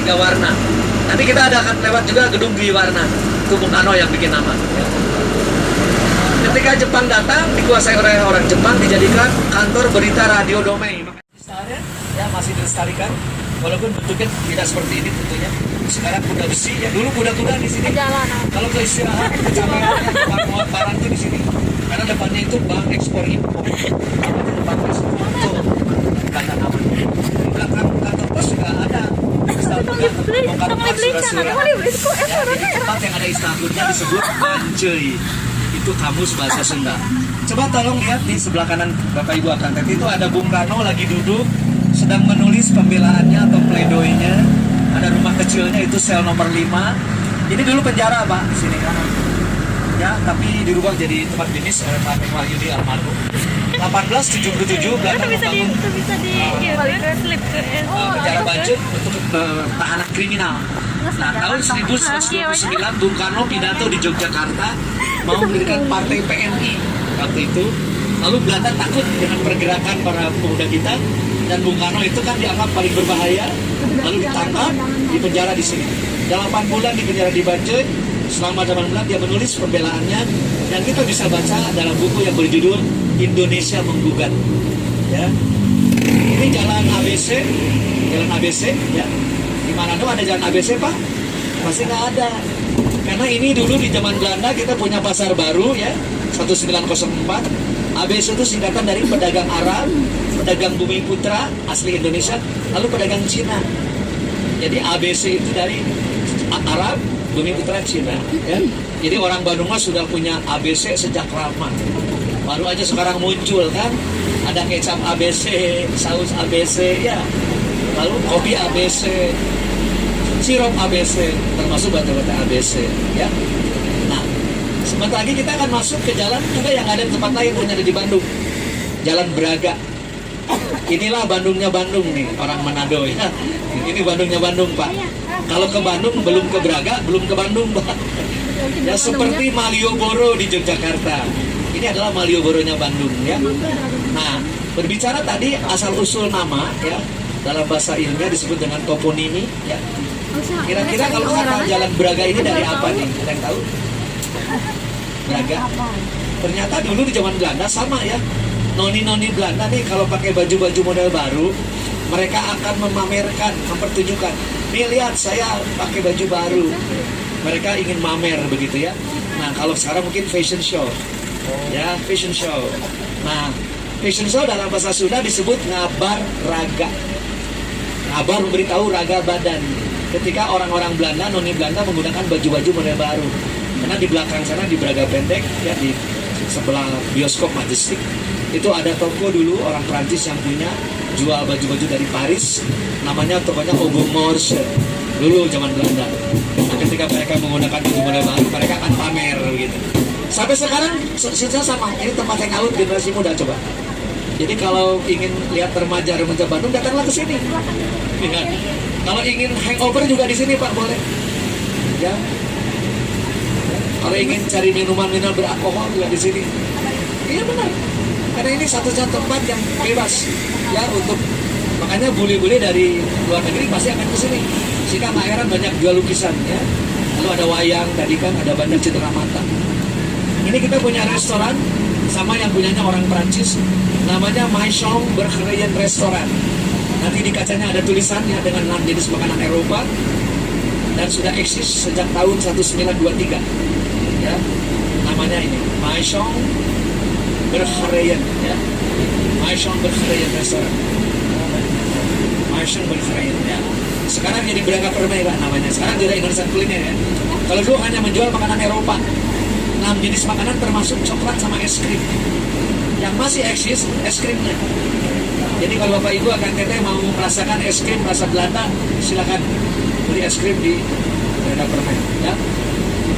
tiga warna. Nanti kita akan lewat juga gedung Dwi Warna, itu Bung Karno yang bikin nama. Ketika Jepang datang, dikuasai oleh orang Jepang, dijadikan kantor berita radio Domei. Ya masih dilestarikan, walaupun bentuknya tidak seperti ini tentunya. Sekarang kuda besi, ya dulu kuda-kuda di sini. Kalau ke istirahat, ke cabang barang itu di sini. Karena depannya itu bank ekspor impor. Namanya bank ekspor impor. Kata nama. Di belakang kantor pos juga ada. Tempat yang ada istananya disebut Mancei. Itu kamus bahasa Sunda. Coba tolong lihat di sebelah kanan Bapak Ibu akan lihat itu ada Bung Karno lagi duduk sedang menulis pembelaannya atau pledoinya. Ada rumah kecilnya itu sel nomor 5. Ini dulu penjara Pak di sini kan. Ya, tapi dirubah jadi tempat bisnis oleh Pak Wahyudi almarhum. 1877 Belanda membangun penjara Banjir untuk tahanan kriminal. Nah, tahun 1929 Bung Karno pidato di Yogyakarta mau mendirikan partai PNI waktu itu. Lalu Belanda takut dengan pergerakan para pemuda kita, dan Bung Karno itu kan dianggap paling berbahaya. Lalu ditangkap, dipenjara di sini. 8 bulan dipenjara di Banjir. Selama 8 bulan dia menulis pembelaannya, dan kita bisa baca dalam buku yang berjudul Indonesia Menggugat. Ya, ini jalan ABC, ya. Di mana tuh ada jalan ABC Pak? Masih nggak ada. Karena ini dulu di zaman Belanda kita punya pasar baru ya, 1904. ABC itu singkatan dari pedagang Arab, pedagang Bumi Putra asli Indonesia, lalu pedagang Cina. Jadi ABC itu dari Arab, Bumi Putra, Cina. Ya. Jadi orang Bandung sudah punya ABC sejak lama. Baru aja sekarang muncul kan, ada kecap ABC, saus ABC, ya. Lalu kopi ABC, sirup ABC, termasuk bata-bata ABC, ya. Nah, sebentar lagi kita akan masuk ke jalan juga yang ada di tempat lain, hanya ada di Bandung. Jalan Braga. Inilah Bandungnya Bandung nih, orang Manado ya. Ini Bandungnya Bandung Pak. Kalau ke Bandung belum ke Braga, belum ke Bandung Pak. Ya seperti Malioboro di Yogyakarta. Ini adalah Malioboronya Bandung ya. Nah, berbicara tadi asal usul nama ya, dalam bahasa ilmiah disebut dengan toponimi ya. Kira-kira kalau kata Jalan Braga ini dari apa nih? Ada yang tahu? Braga. Ternyata dulu di zaman Belanda sama ya. Noni-noni Belanda nih kalau pakai baju-baju model baru, mereka akan memamerkan, mempertunjukkan. Nih lihat saya pakai baju baru. Mereka ingin mamer begitu ya. Nah kalau sekarang mungkin fashion show. Ya, fashion show. Nah, fashion show dalam bahasa Sunda disebut ngabar raga. Ngabar memberitahu raga badan. Ketika orang-orang Belanda, noni Belanda menggunakan baju-baju model baru. Karena di belakang sana di Braga Pendek, ya di sebelah bioskop Majestic, itu ada toko dulu orang Prancis yang punya jual baju-baju dari Paris. Namanya tokonya Aubemors dulu zaman Belanda. Nah, ketika mereka menggunakan baju model baru, mereka akan pamer gitu. Sampai sekarang sisa sama. Ini tempat hangout generasi muda coba. Jadi kalau ingin lihat remaja Bandung, datanglah ke sini. Ya. Kalau ingin hangover juga di sini Pak, boleh. Ya. Kalau ingin cari minuman-minuman beralkohol juga di sini. Iya benar. Karena ini satu-satunya tempat yang bebas ya untuk, makanya bule-bule dari luar negeri pasti akan ke sini. Sehingga nggak heran banyak jual lukisan ya. Lalu ada wayang, tadi kan ada Bandar Citra Mata. Ini kita punya restoran sama yang punyanya orang Prancis, namanya Maison Berkreien Restoran. Nanti di kacanya ada tulisannya dengan 6 jenis makanan Eropa dan sudah eksis sejak tahun 1923. Ya, namanya ini Maison Berkreien ya. Maison Berkreien Restoran. Maison Berkreien ya. Sekarang jadi Braga Permai Pak namanya. Sekarang jadi Indonesia Kuliner ya. Kalau dulu hanya menjual makanan Eropa, 6 jenis makanan termasuk coklat sama es krim. Yang masih eksis es krimnya. Jadi kalau Bapak Ibu akan teteh mau merasakan es krim rasa Belanda, silakan beli es krim di Braga Permai ya.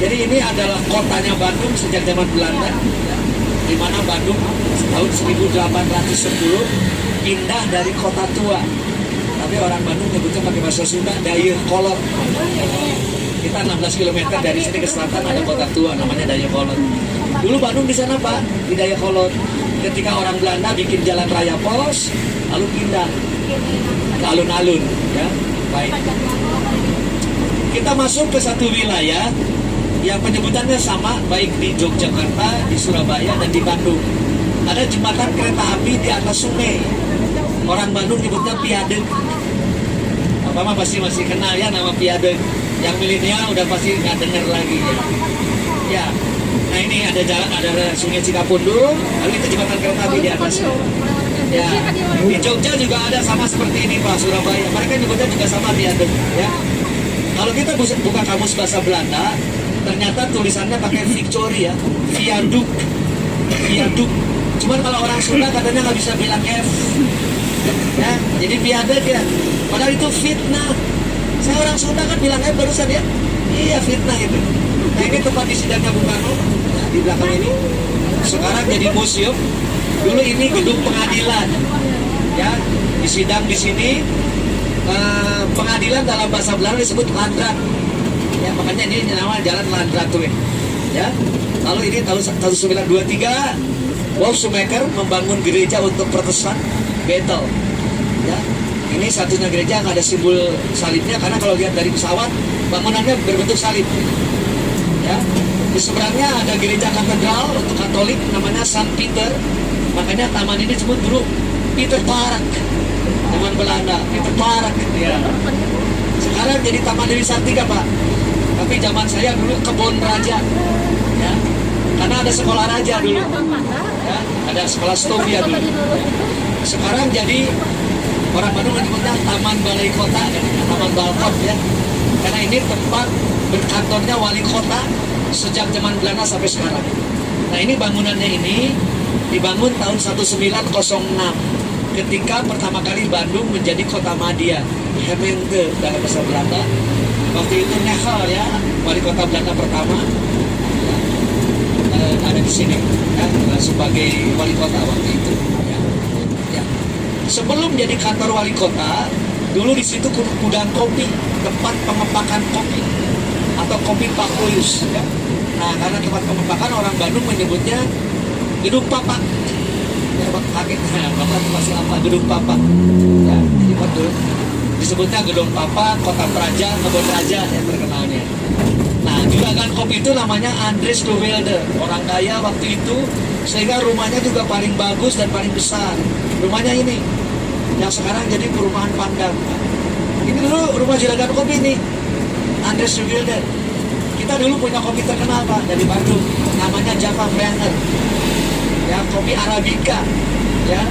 Jadi ini adalah kotanya Bandung sejak zaman Belanda ya. Di mana Bandung tahun 1810 pindah dari kota tua. Tapi orang Bandung nyebutnya pakai bahasa Sunda Dayakolot. Kita 16 km dari sini ke selatan ada kota tua namanya Dayakolot. Dulu Bandung di sana Pak, di Dayakolot. Ketika orang Belanda bikin jalan raya polos, lalu pindah ke alun-alun, ya. Baik. kita masuk ke satu wilayah yang penyebutannya sama, baik di Yogyakarta, di Surabaya, dan di Bandung. Ada jembatan kereta api di atas sungai. Orang Bandung nyebutnya Piadeg. Apa mah pasti masih kenal ya nama Piadeg. Yang milenial udah pasti nggak dengar lagi ya. Ya, nah ini ada jalan, ada sungai Cikapundung, lalu itu jembatan kereta api di atasnya. Ya, di Jogja juga ada sama seperti ini Pak, Surabaya. Mereka nyebutnya juga sama Piadeg ya. Kalau kita buka kamus bahasa Belanda, ternyata tulisannya pakai Victoria, viaduk, viaduk. Cuman kalau orang Sunda katanya nggak bisa bilang F, ya, jadi viaduk ya. Padahal itu fitnah. Saya orang Sunda kan bilang F barusan ya. Iya fitnah itu. Nah ini tempat di sidangnya Bung Karno, nah, di belakang ini. Sekarang jadi museum. Dulu ini gedung pengadilan, ya. Di sidang di sini. Pengadilan dalam bahasa Belanda disebut landrat, ya, makanya ini nama jalan Landratue, ya. Lalu ini tahun 1923 Wolf Schumacher membangun gereja untuk Protestan Bethel, ya. Ini satunya gereja yang ada simbol salibnya, karena kalau lihat dari pesawat bangunannya berbentuk salib, ya. Di seberangnya ada gereja katedral untuk Katolik namanya St. Peter, makanya taman ini disebut dulu Peter Park. Taman Belanda, itu Park ya. Sekarang jadi Taman Dewi Sartika Pak. Tapi zaman saya dulu kebun raja, ya. Karena ada sekolah raja dulu, ya. Ada sekolah Stovia dulu. Sekarang jadi orang Bandung menyebutnya Taman Balai Kota, ya. Taman Balkon ya. Karena ini tempat berkantornya wali kota sejak zaman Belanda sampai sekarang. Nah ini bangunannya ini dibangun tahun 1906. Ketika pertama kali Bandung menjadi kota madya, Gemeente dalam bahasa Belanda. Waktu itu Nehal ya, wali kota Belanda pertama, ada di sini ya, sebagai wali kota waktu itu. Ya. Ya. Sebelum jadi kantor wali kota, dulu di situ gudang kopi, tempat pengepakan kopi atau kopi Pakoyus. Ya. Nah karena tempat pengepakan orang Bandung menyebutnya gedung papak. Ya, kaget, Bapak masih apa? Gedung Papa. Ya, jadi betul. Disebutnya Gedung Papa, Kota Praja, Kebun Raja yang terkenalnya. Nah, juragan kopi itu namanya Andries de Wilde, orang kaya waktu itu, sehingga rumahnya juga paling bagus dan paling besar. Rumahnya ini, yang sekarang jadi perumahan Pandang. Ini dulu rumah juragan kopi ini, Andries de Wilde. Kita dulu punya kopi terkenal Pak dari Bandung, namanya Java Preanger. Ya, kopi Arabica, ya,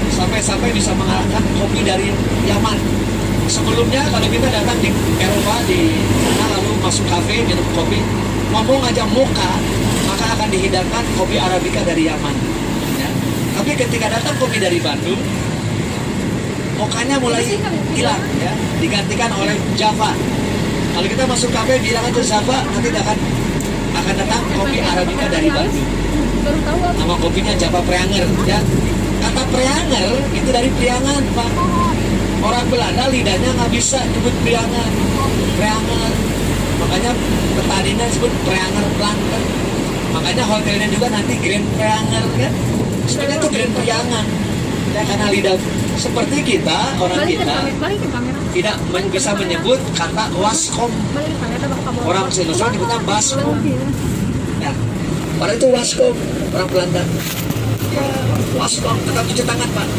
sampai bisa mengalahkan kopi dari Yaman. Sebelumnya kalau kita datang di Eropa di sana lalu masuk kafe minum kopi, ngomong aja mocha, maka akan dihidangkan kopi Arabica dari Yaman. Ya. Tapi ketika datang kopi dari Bandung, mochanya mulai hilang, ya, digantikan oleh Java. Kalau kita masuk kafe bilang aja Java, nanti akan datang kopi Arabica dari Bandung. Nama kopinya Java Preanger ya. Kata Preanger itu dari priangan Pak. Orang Belanda lidahnya nggak bisa nyebut priangan, Preanger. Makanya petaninya disebut Preanger Planten. Makanya hotelnya juga nanti Grand Preanger kan. Sebenarnya itu Grand Priangan. Ya karena lidah seperti kita, orang kita tidak bisa menyebut kata waskom. Orang Indonesia nyebutnya baskom. Ya. Padahal itu waskom, orang Belanda. Ya, waskom, tetap cuci tangan Pak.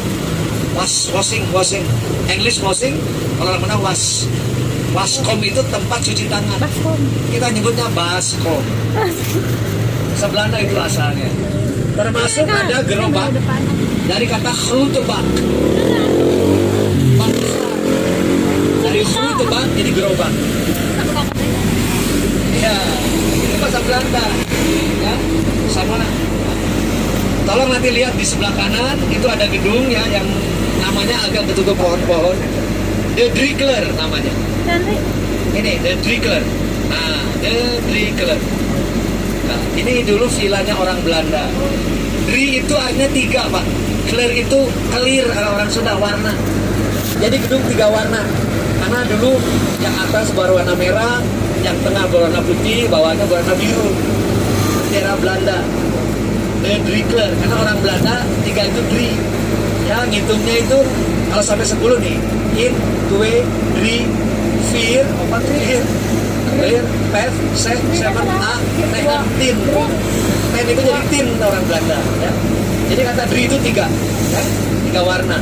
Washing. English washing, kalau orang mana waskom itu tempat cuci tangan. Kita nyebutnya baskom. Bahasa Belanda itu asalnya. Termasuk ada gerobak dari kata groentebak. Dari groentebak jadi gerobak. Ya, itu bahasa Belanda. Ya, sama. Tolong nanti lihat di sebelah kanan itu ada gedung ya yang namanya agak ketutup pohon-pohon. The Driekler namanya. Ini The Driekler. Nah, The Driekler. Nah, ini dulu vilanya orang Belanda. Drie itu artinya 3 Pak. Kler itu clear orang Sunda warna. Jadi gedung 3 warna. Karena dulu yang atas berwarna merah, yang tengah berwarna putih, bawahnya berwarna biru. Daerah Belanda. The Driekler, karena orang Belanda 3 itu Drie. Ya ngitungnya itu kalau sampai 10 nih. 1, 2, 3, 4, 5. Beer, Pet, Seven, A, Ten, Tin. Ten itu jadi tin orang Belanda. Ya. Jadi kata Dri itu tiga, ya. Tiga warna.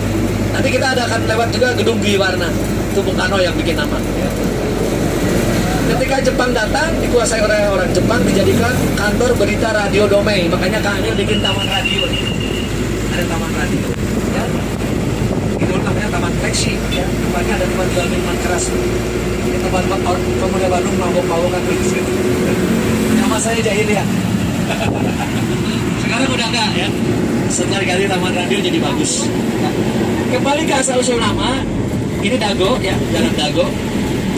Nanti kita akan lewat juga gedung Dwi Warna. Itu Bung Karno yang bikin nama. Ya. Ketika Jepang datang, dikuasai oleh orang Jepang, dijadikan kantor berita radio Domei. Makanya Kang Anil bikin taman radio. Ada taman radio. Ya. Itu namanya Taman Fleksi. Ya. Depannya ada tempat jual minuman keras. Tempat pemuda Bandung mabok-mabokan di situ. Nama saya Jahil ya. Sekarang udah enggak ya. Setelah ganti taman radio jadi bagus. Nah, kembali ke asal usul nama, ini Dago ya, Jalan Dago.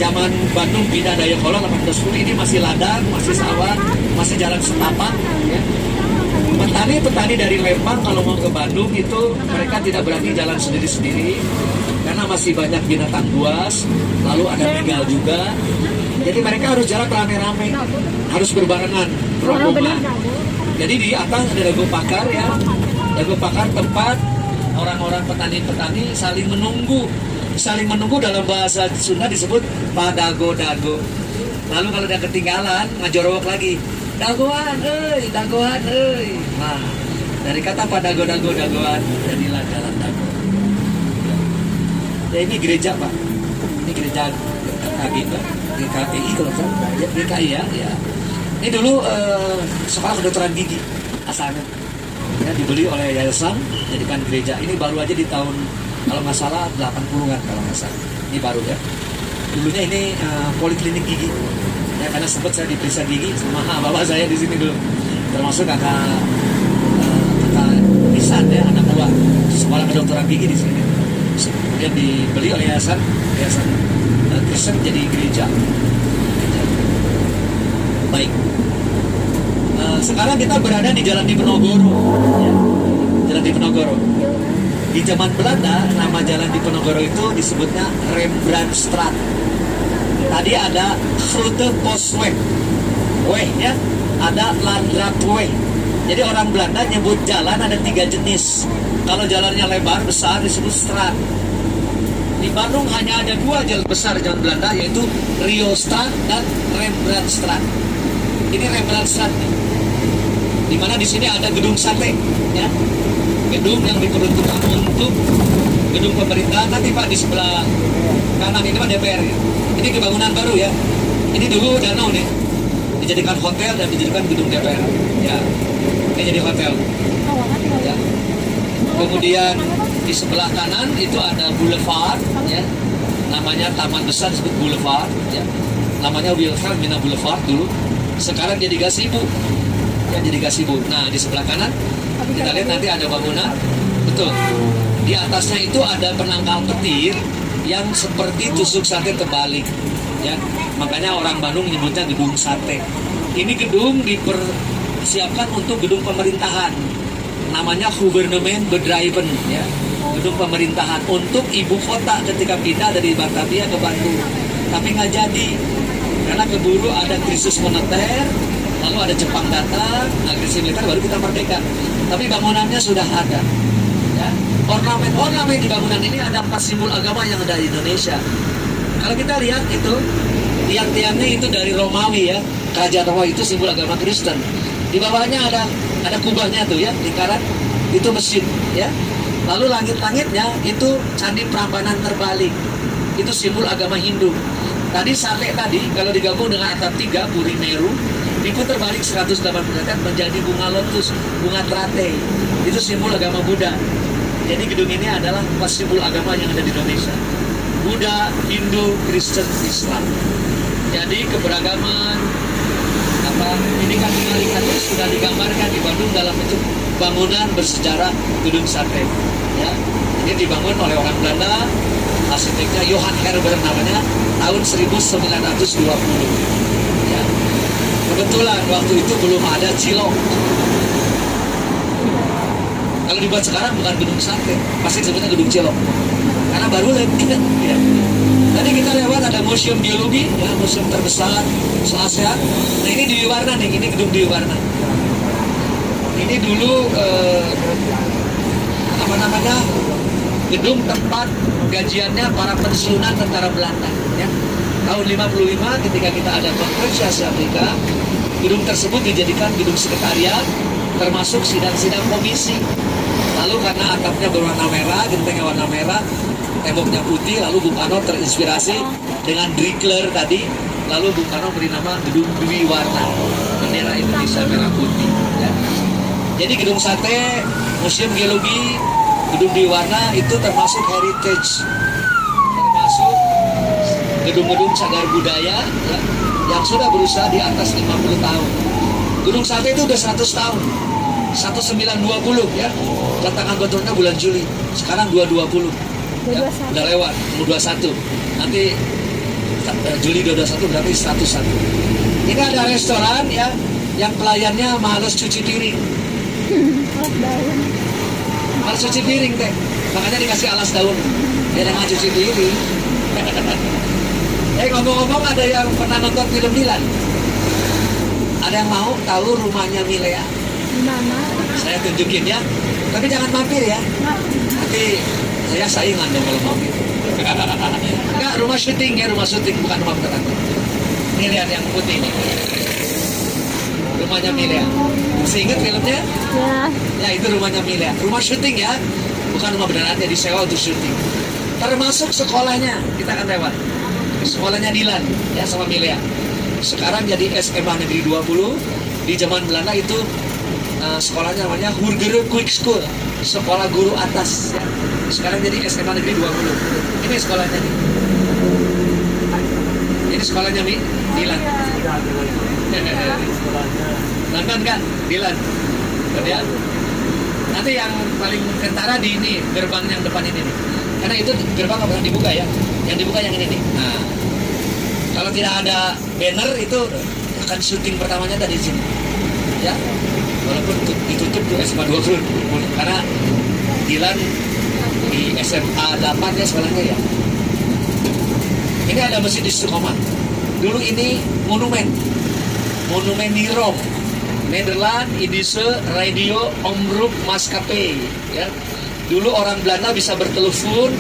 Zaman Bandung pindah Dayakolot 1810 ini masih ladang, masih sawah, masih jalan setapak ya. Petani dari Lembang kalau mau ke Bandung itu mereka tidak berani jalan sendiri-sendiri karena masih banyak binatang buas, lalu ada begal juga. Jadi mereka harus jalan rame-rame, harus berbarengan, rombongan. Jadi di atas ada dago pakar ya, dago pakar tempat orang-orang petani-petani saling menunggu. Saling menunggu dalam bahasa Sunda disebut padago-dago. Lalu kalau dia ketinggalan, ngajorowok lagi. Dagoan, dagoan, Nah, dari kata padago-dago, dagoan, jadilah Jalan Dago. Ya ini gereja Pak. Ini gereja GKI kalau salah, GKI ya. Ini dulu sekolah kedokteran gigi asalnya. Ya, dibeli oleh yayasan, jadikan gereja. Ini baru aja di tahun kalau nggak salah 80-an kalau nggak salah. Ini baru ya. Dulunya ini poliklinik gigi. Ya, karena sempat saya diperiksa gigi sama bapak saya di sini dulu. Termasuk kakak Isan ya, anak buah sekolah kedokteran gigi di sini. Kemudian dibeli oleh yayasan Kristen jadi gereja. Baik. Sekarang kita berada di Jalan Diponegoro. Ya. Jalan Diponegoro. Di zaman Belanda, nama Jalan Diponegoro itu disebutnya Rembrandtstraat. Tadi ada Grote Postweg, ya, ada Landratweg. Jadi orang Belanda nyebut jalan ada 3 jenis. Kalau jalannya lebar besar disebut straat. Di Bandung hanya ada 2 jalan besar jalan Belanda, yaitu Riostraat dan Rembrandtstraat. Ini Rembrandtstraat nih. Di mana di sini ada gedung sate, ya. Gedung yang diperuntukkan untuk gedung pemerintahan. Nanti Pak di sebelah kanan ini Pak DPR ya. Ini kebangunan baru ya. Ini dulu danau nih, dijadikan hotel dan dijadikan gedung DPR. Ya, ini jadi hotel. Ya. Kemudian di sebelah kanan itu ada boulevard, ya. Namanya Taman Besar disebut Boulevard, ya. Namanya Wilhelmina Boulevard dulu. Sekarang jadi gazebo. Ya, jadi gazebo. Nah, di sebelah kanan kita lihat nanti ada bangunan. Betul. Di atasnya itu ada penangkal petir yang seperti tusuk sate terbalik. Ya, makanya orang Bandung menyebutnya gedung sate. Ini gedung dipersiapkan untuk gedung pemerintahan. Namanya Gouvernement Bedrijven, ya. Gedung pemerintahan untuk ibu kota ketika pindah dari Batavia ke Bandung. Tapi nggak jadi karena keburu ada krisis moneter. Lalu ada Jepang datang, agresi militer, baru kita merdeka. Tapi bangunannya sudah ada. Ya. Ornamen di bangunan ini ada 4 simbol agama yang ada di Indonesia. Kalau kita lihat itu, tiang-tiangnya itu dari Romawi ya. Kerajaan Romawi itu simbol agama Kristen. Di bawahnya ada kubahnya tuh ya, lingkaran. Itu masjid ya. Lalu langit-langitnya itu Candi Prambanan terbalik. Itu simbol agama Hindu. Tadi sate tadi, kalau digabung dengan atap 3, Puri Meru, diputar terbalik 180 derajat menjadi bunga lotus, bunga teratai. Itu simbol agama Buddha. Jadi gedung ini adalah simbol agama yang ada di Indonesia. Buddha, Hindu, Kristen, Islam. Jadi keberagaman ini kan sudah digambarkan di Bandung dalam bentuk bangunan bersejarah gedung sate. Ya, ini dibangun oleh orang Belanda, arsiteknya Johan Herber namanya, tahun 1920. Ya. Kebetulan waktu itu belum ada cilok. Kalau dibuat sekarang bukan gedung sate, pasti disebutnya gedung cilok. Karena baru lagi. Ya. Tadi kita lewat ada museum biologi, ya, museum terbesar se-Asia. Nah ini Dwi Warna nih, ini gedung Dwi Warna. Ini dulu gedung tempat gajiannya para pensiunan tentara Belanda. Ya. tahun 55 ketika kita ada konferensi Asia Afrika, gedung tersebut dijadikan gedung sekretariat, termasuk sidang-sidang komisi. Lalu karena atapnya berwarna merah, gentengnya warna merah, temboknya putih, lalu Bung Karno terinspirasi dengan Drigler tadi, lalu Bung Karno beri nama Gedung Dwi Warna, bendera Indonesia merah putih. Ya. Jadi gedung sate, Museum Geologi, Gedung Dwi Warna itu termasuk heritage, termasuk gedung-gedung cagar budaya ya, yang sudah berusaha di atas 50 tahun. Gedung sate itu udah 100 tahun, 1920 ya, tantangan bentuknya bulan Juli, sekarang 220 ya, udah lewat, mau 21, nanti Juli 2021 berarti 101. Ini ada restoran ya, yang pelayannya males cuci piring. Males cuci piring teh, makanya dikasih alas daun, dia nggak cuci piring. Ngomong-ngomong, ada yang pernah nonton film Dilan? Ada yang mau tahu rumahnya Milea? Mana? Saya tunjukin ya, tapi jangan mampir ya. Nanti saya saingan dong kalau mampir. Enggak, rumah syuting ya, rumah syuting, bukan rumah beneran. Ini lihat yang putih ini, rumahnya Milea. Masih ingat filmnya? Ya. Ya, itu rumahnya Milea. Rumah syuting ya, bukan rumah beneran, ya disewa untuk syuting. Termasuk sekolahnya, kita akan lewat. Sekolahnya Dilan ya sama Milea. Sekarang jadi SMA Negeri 20. Di zaman Belanda itu sekolahnya namanya Hurgere Quick School, sekolah guru atas ya. Sekarang jadi SMA Negeri 20. Ini sekolahnya nih. Ini sekolahnya Dilan. Nonton kan Dilan? Lihat. Nanti yang paling kentara di ini, gerbang yang depan ini nih. Karena itu gerbang nggak pernah dibuka ya. Yang dibuka yang ini nih. Nah, kalau tidak ada banner itu akan syuting pertamanya dari sini. Ya, walaupun ditutup tuh SMA 20 karena Dilan di SMA 8 ya sekolahnya ya. Ini ada Masjid Istiqomah. Dulu ini monumen Nirom, Nederland Indische Radio Omroep Maskapai ya. Dulu orang Belanda bisa bertelepon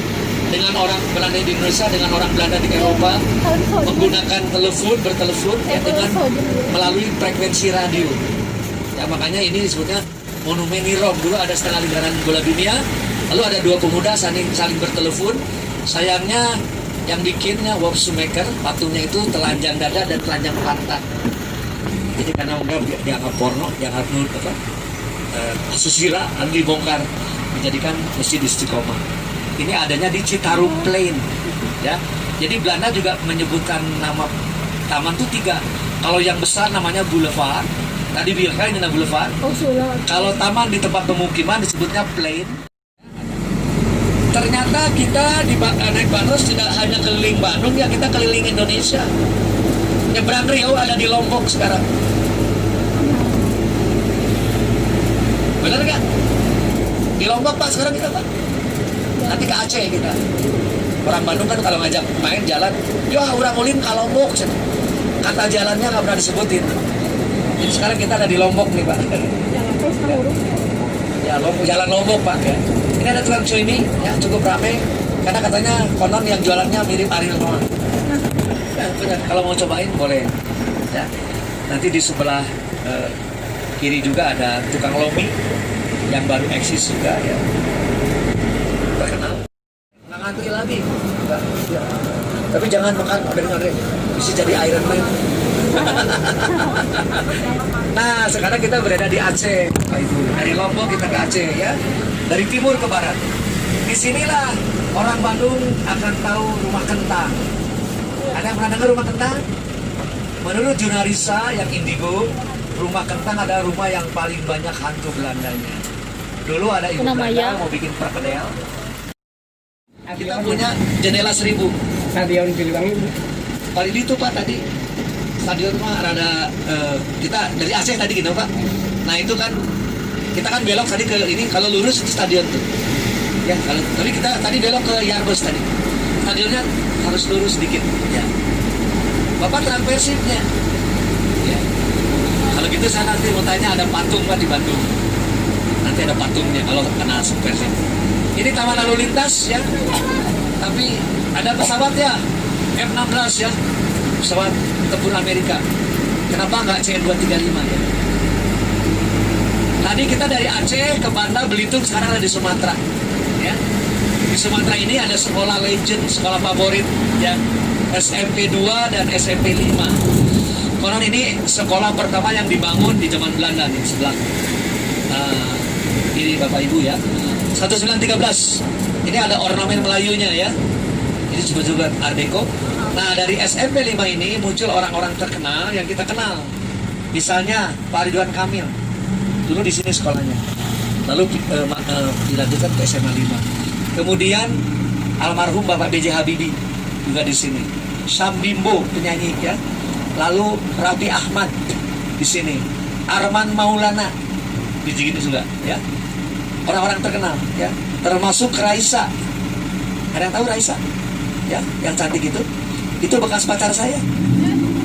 dengan orang Belanda di Indonesia, dengan orang Belanda di Eropa, menggunakan bertelepon ya, dengan melalui frekuensi radio. Ya, makanya ini disebutnya Monumen Nirom. Dulu ada setengah lingkaran bola dunia, lalu ada dua pemuda saling bertelepon. Sayangnya yang bikinnya Wop Sumaker, patungnya itu telanjang dada dan telanjang pantat. Jadi karena dianggap porno, dianggap asusila, lalu dibongkar, dijadikan Masjid Istiqomah. Ini adanya di Citarum Plain ya. Jadi Belanda juga menyebutkan nama taman itu 3. Kalau yang besar namanya Boulevard, tadi bilang ini nama Boulevard. Kalau taman di tempat pemukiman disebutnya Plain. Ternyata kita di naik Bandros tidak hanya keliling Bandung ya, kita keliling Indonesia. Nyebrang Riau ada di Lombok sekarang. Benar nggak? Di Lombok Pak sekarang kita Pak. Nanti ke Aceh kita. Orang Bandung kan kalau ngajak main jalan, ya orang ulin ke Lombok. Kata jalannya nggak pernah disebutin. Jadi sekarang kita ada di Lombok nih Pak. Ya Lombok, jalan Lombok Pak ya. Ini ada tukang cuimi ya, cukup ramai. Karena katanya konon yang jualannya mirip Ariel Noah. Ya, benar. Kalau mau cobain boleh. Ya. Nanti di sebelah kiri juga ada tukang lomi yang baru eksis juga ya. Terkenal. Nggak ngantri lagi. Ya. Tapi jangan makan dengerin, bisa jadi Iron Man. Nah, sekarang kita berada di Aceh. Dari Lombok kita ke Aceh ya. Dari timur ke barat. Disinilah orang Bandung akan tahu rumah kentang. Ada yang pernah dengar rumah kentang? Menurut Junarisa yang indigo, rumah kentang adalah rumah yang paling banyak hantu Belandanya. Dulu ada ibu Belanda mau bikin perkedel. Kita punya jendela 1000. Stadion Giliwangi. Paling itu Pak tadi. Stadion mah rada kita dari Aceh tadi gitu Pak. Nah itu kan kita kan belok tadi ke ini, kalau lurus itu stadion tuh. Ya, tapi kita tadi belok ke Yarbes tadi. Stadionnya harus lurus sedikit ya. Bapak terang Persibnya. Ya. Kalau gitu saya nanti mau tanya, ada patung Pak di Bandung. Nanti ada patungnya kalau kena Persib. Ini taman lalu lintas ya. Tapi ada pesawat ya. F-16 ya, pesawat tempur Amerika. Kenapa nggak CN-235 ya? Tadi kita dari Aceh ke Banda, Belitung, sekarang ada di Sumatera. Ya. Di Sumatera ini ada sekolah legend, sekolah favorit, ya, SMP 2 dan SMP 5. Konon ini sekolah pertama yang dibangun di zaman Belanda nih, sebelah. Ini Bapak Ibu ya. 1913. Ini ada ornamen Melayunya ya. Ini juga Art Deco. Nah, dari SMP 5 ini muncul orang-orang terkenal yang kita kenal. Misalnya Pak Ridwan Kamil. Dulu di sini sekolahnya. Lalu dilanjutkan ke SMA 5. Kemudian almarhum Bapak B.J. Habibie juga di sini. Sam Bimbo penyanyi ya. Lalu Raffi Ahmad di sini. Arman Maulana di sini juga ya. Orang-orang terkenal ya. Termasuk Raisa. Ada yang tahu Raisa? Ya, yang cantik itu. Itu bekas pacar saya.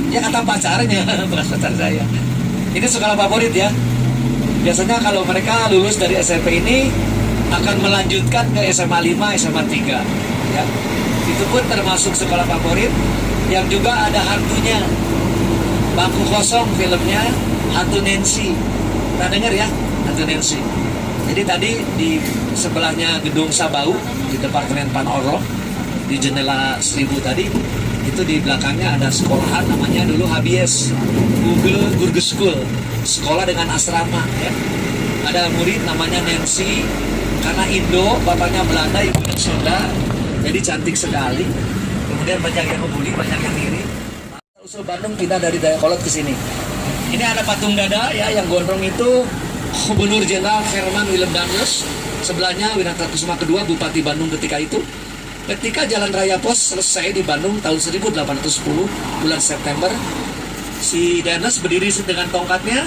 Ya kata pacarnya, bekas pacar saya. Ini sekolah favorit ya. Biasanya kalau mereka lulus dari SMP ini akan melanjutkan ke SMA 5, SMA 3 ya. Itu pun termasuk sekolah favorit yang juga ada hantunya. Bangku Kosong filmnya Hantu Nancy. Pernah dengar ya? Hantu Nancy. Jadi tadi di sebelahnya gedung Sabau di Departemen Panorok di jendela 1000 tadi itu di belakangnya ada sekolahan namanya dulu HBS Google Gurgus School, sekolah dengan asrama ya. Ada murid namanya Nancy, karena Indo, bapaknya Belanda, ibunya Sunda, jadi cantik sekali. Kemudian banyak yang membuli, banyak yang iri. Usul Bandung pindah dari Dayakolot ke sini. Ini ada patung dada ya, yang gondrong itu Gubernur Jenderal Herman Willem Daniels. Sebelahnya Winata Kusuma II, Bupati Bandung ketika itu. Ketika Jalan Raya Pos selesai di Bandung tahun 1810 bulan September, si Daniels berdiri dengan tongkatnya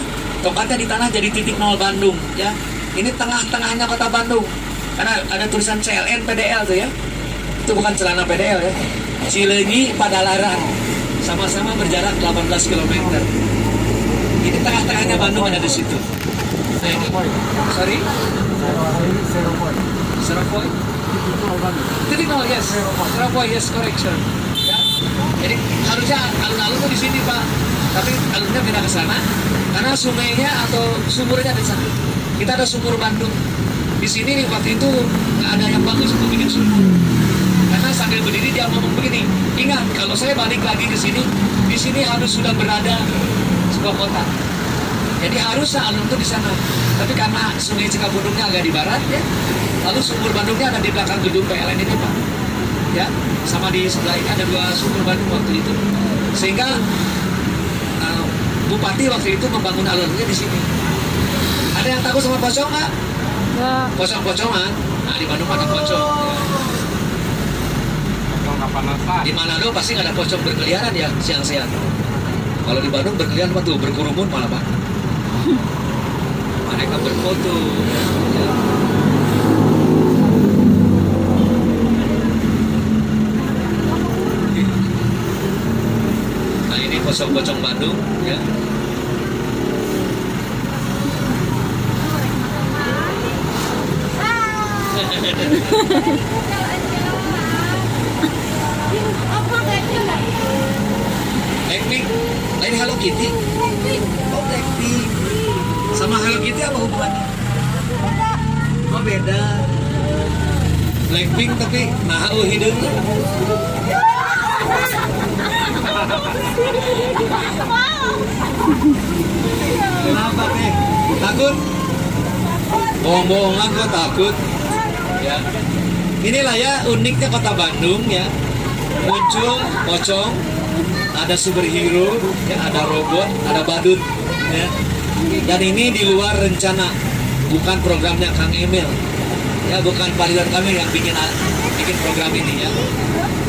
di tanah jadi titik nol Bandung ya. Ini tengah-tengahnya kota Bandung. Karena ada tulisan CLN PDL tuh ya. Itu bukan celana PDL ya. Cileunyi Padalarang. Sama-sama berjarak 18 km. Ini tengah-tengahnya Bandung ada di situ. Nah, ini, sorry? Zero point. Titik nol, yes. Zero point, yes, correction. Ya. Jadi harusnya alun-alun tuh di sini Pak. Tapi alunnya pindah ke sana karena sungainya atau sumurnya di sana. Kita ada sumur Bandung. Di sini nih waktu itu nggak ada yang bagus untuk bikin sumur. Karena sambil berdiri dia ngomong begini, ingat kalau saya balik lagi ke sini, di sini harus sudah berada sebuah kota. Jadi harusnya alun itu di sana. Tapi karena Sungai Cikapundungnya agak di barat ya, lalu sumur Bandungnya ada di belakang gedung PLN ini Pak. Ya, sama di sebelah ini ada 2 sumur Bandung waktu itu. Sehingga Bupati waktu itu membangun alunnya di sini. Ada yang takut sama pocong nggak? Ya. Pocong-pocongan. Nah di Bandung ada pocong. Ya. Di Manado pasti nggak ada pocong berkeliaran ya siang-siang. Kalau di Bandung berkeliaran tuh berkerumun malah Pak. Mereka berfoto. Ya. Nah ini pocong-pocong Bandung ya. Blackpink, lain Hello Kitty. Oh Blackpink, sama Hello Kitty apa hubungannya? Oh beda. Blackpink tapi nah hidungnya. Kenapa teh? Takut? Bohong-bohongan kok takut? Ya. Inilah ya uniknya kota Bandung ya. Muncul pocong, ada superhero, ya, ada robot, ada badut ya. Dan ini di luar rencana, bukan programnya Kang Emil. Ya, bukan Pak Ridwan Kamil yang bikin program ini ya.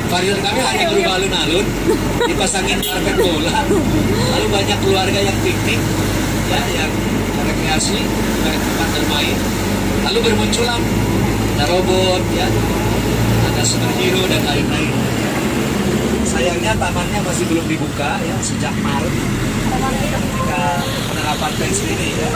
Pak Ridwan Kamil hanya berubah alun-alun, dipasangin karpet bola, lalu banyak keluarga yang piknik ya, yang rekreasi, tempat bermain. Lalu bermunculan ada robot ya, ada superhero dan lain-lain. Sayangnya tamannya masih belum dibuka ya sejak Maret ketika penerapan PSBB ya.